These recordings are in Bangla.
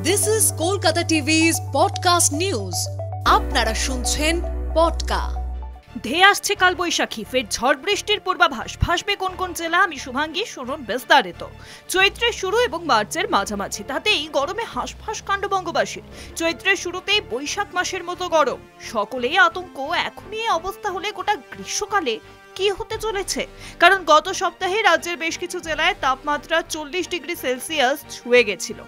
This is Kolkata TV's podcast news. আপনারা শুনছেন পডকা। ধেয়ে আসছে কালবৈশাখী, ফের ঝড় বৃষ্টির পূর্বাভাস। ভাসবে কোন কোন জেলা, আমি শুভাঙ্গী, শুনুন বিস্তারিত। চৈত্রের শুরু এবং মার্চের মাঝামাঝি, তাতেই গরমে হাঁসফাঁস কাণ্ড বঙ্গবাসীর। চৈত্রের শুরুতেই বৈশাখ মাসের মতো গরম, সকলেই আতঙ্ক। এখনই এই অবস্থা হলে গোটা গ্রীষ্মকালে কি হতে চলেছে? কারণ গত সপ্তাহে রাজ্যের বেশ কিছু জেলায় তাপমাত্রা 40 ডিগ্রি সেলসিয়াস ছুঁয়ে গেছিল।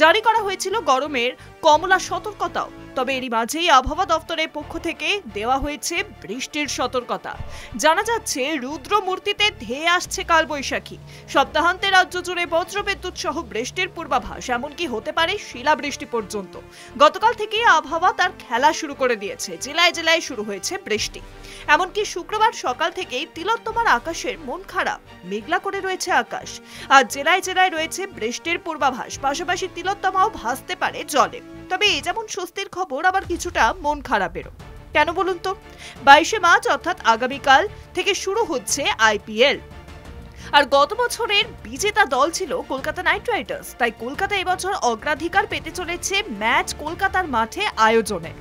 জারি করা হয়েছিল গরমের কমলা সতর্কতাও। তবে এরই মাঝেই আবহাওয়া দপ্তরের পক্ষ থেকে দেওয়া হয়েছে বৃষ্টির সতর্কতা। জানা যাচ্ছে রুদ্র মূর্তিতে ধেয়ে আসছে কালবৈশাখী। সপ্তাহান্তে রাজ্য জুড়ে বজ্রবিদ্যুৎ সহ বৃষ্টির পূর্বাভাস, এমনকি হতে পারে শিলাবৃষ্টি পর্যন্ত। গতকাল থেকেই আবহাওয়া তার খেলা শুরু করে দিয়েছে। জেলায় জেলায় শুরু হয়েছে বৃষ্টি। এমনকি শুক্রবার সকাল থেকেই তিলোত্তমার আকাশের মন খারাপ, মেঘলা করে রয়েছে আকাশ। আর জেলায় জেলায় রয়েছে বৃষ্টির পূর্বাভাস, পাশাপাশি তিলোত্তমাও ভাসতে পারে জলে। তবে এই যেমন স্বস্তির খবর, আবার কিছুটা মন খারাপেরও। কেন বলুন তো? 22শে মার্চ অর্থাৎ আগামীকাল থেকে শুরু হচ্ছে আইপিএল। আর গত বছরের বিজেতা দল ছিল কলকাতা নাইট রাইডার্স। তাই কলকাতা এবছর অগ্রাধিকার পেতে চলেছে ম্যাচ কলকাতার মাঠে আয়োজনে।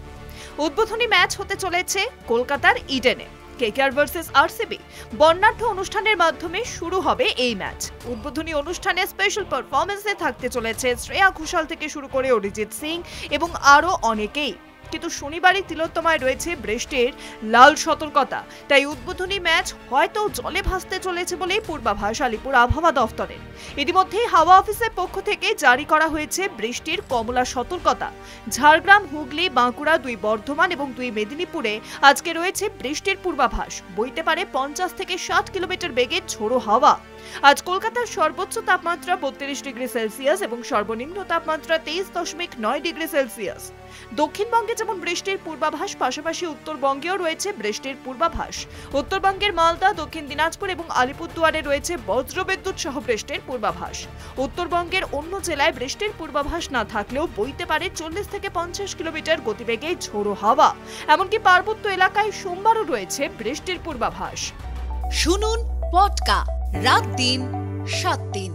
উদ্বোধনী ম্যাচ হতে চলেছে কলকাতার ইডেনে। কেকেআর ভার্সেস আরসিবি বর্ণাঢ্য অনুষ্ঠানের মাধ্যমে শুরু হবে এই ম্যাচ। উদ্বোধনী অনুষ্ঠানে স্পেশাল পারফরমেন্সে থাকতে চলেছে শ্রেয়া ঘোষাল থেকে শুরু করে অরিজিৎ সিং এবং আরো অনেকেই। কিন্তু শনিবারই তিলোত্তমায় রয়েছে বৃষ্টির লাল সতর্কতা। তাই উদ্বোধনী ম্যাচ হয়তো জলে ভাসতে চলেছে বলেই পূর্বাভাস আলিপুর আবহাওয়া দফতরের। ইতিমধ্যেই হাওয়া অফিসের পক্ষ থেকে জারি করা হয়েছে বৃষ্টির কমলা সতর্কতা। ঝাড়গ্রাম, হুগলি, বাঁকুড়া, 2 বর্ধমান এবং 2 মেদিনীপুরে আজকে রয়েছে বৃষ্টির পূর্বাভাস। বইতে পারে 50 থেকে 60 কিলোমিটার বেগে ঝোড়ো হাওয়া। আজ কলকাতার সর্বোচ্চ তাপমাত্রা 32 ডিগ্রি সেলসিয়াস এবং সর্বনিম্ন তাপমাত্রা 23.9 ডিগ্রি সেলসিয়াস। দক্ষিণবঙ্গে যেমন বৃষ্টির পূর্বাভাস, পাশাপাশি উত্তরবঙ্গেও রয়েছে বৃষ্টির পূর্বাভাস। উত্তরবঙ্গের মালদা, দক্ষিণ দিনাজপুর এবং আলিপুরদুয়ারে রয়েছে বজ্রবিদ্যুৎ সহ বৃষ্টির পূর্বাভাস। উত্তরবঙ্গের অন্য জেলায় বৃষ্টির পূর্বাভাস না থাকলেও বইতে পারে 40 থেকে 50 কিলোমিটার গতিবেগে ঝোড়ো হাওয়া। এমনকি পার্বত্য এলাকায় সোমবারও রয়েছে বৃষ্টির পূর্বাভাস। শুনুন পডকা, রাত দিন 7 দিন।